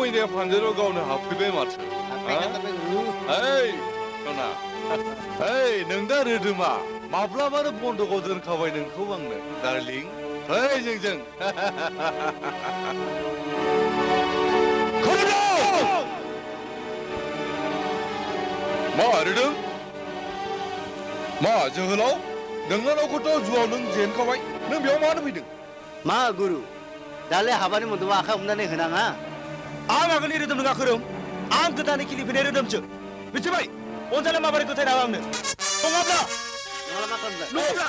फैनाया फानजाराव गावनो हाबफैबाय माथो। ओइ सना, ओइ नों दा रोदोमा माब्लाबानो बन्द'कआव दोनखाबाय नोंखौ आंनो डार्लिं। फै जोंजों। मा रोदोम? मा जोहोलाव? नोंनावखौथ' जुआव नों जेनखाबाय। नों बेयाव मानो फैदों? मा गुरु? दालाय हाबानि मन्दपआव आखाइ हमनानै होनाङा? आं आगोलनि रोदोम नङा खोरोम। आं गोदानै खिलिफैनाय रोदोमसो। मिथिबाय? अनजालि माबोरै गथायना आंनो? नङाब्ला मा खालामदों? नङाब्ला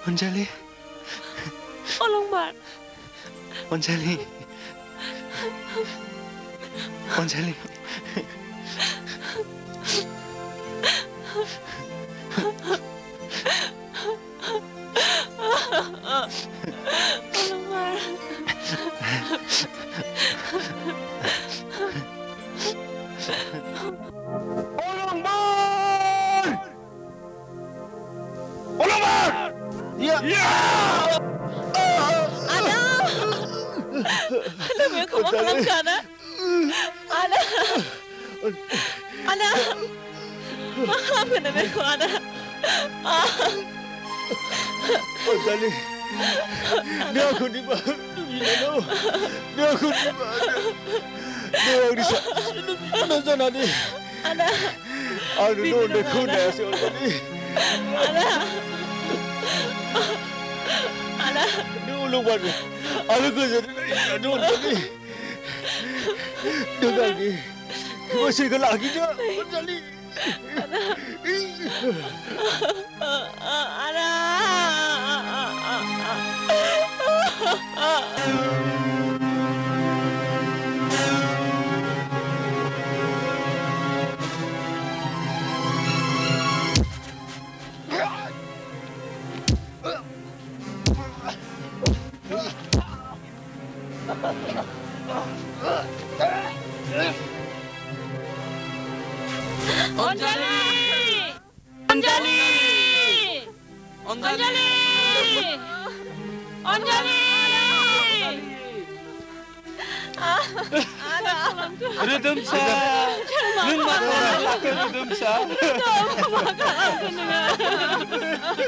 Anjali. Olongbar. Anjali. Anjali. Olongbar. Anak yang kamu lakukan, anak. Apa yang kamu anak? Anjali, dia aku di mana? Dia aku di mana? Dia yang di sana ni. Anak. Aduh, dia kuda si Anjali. Anak. Dia ulung mana? Aduh, aduh, Anjali. Dia lagi. Masih ke lagi dia, Anjali. Redemsa, nung makan redemsa.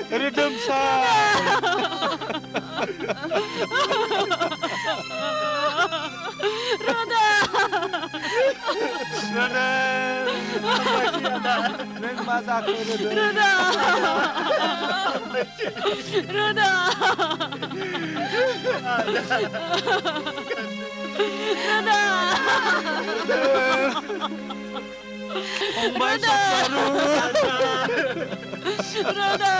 Redemsa. Roda. Nung masak redem. Roda. Roda. Roda. Ombai saparu. Roda.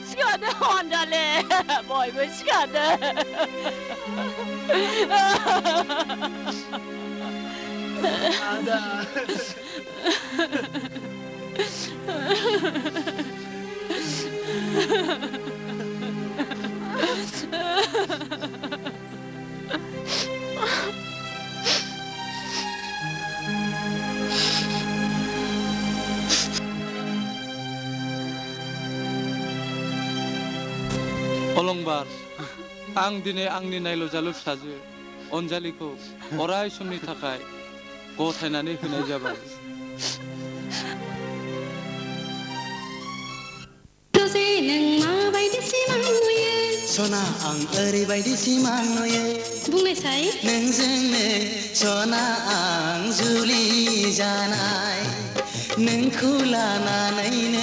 Skada Honda boy, gue skada. Ada. अलंबार आं दिनै आंनि नायल'जालु फिसाजो अनजालिखौ अराय समनि थाखाय गथायनानै होनाय जाबाय सना आं ओरैबायदि सिमां नुयो बुंनायसाय नोंजोंनो सना आं जुलि जानाय नोंखौ लानानैनो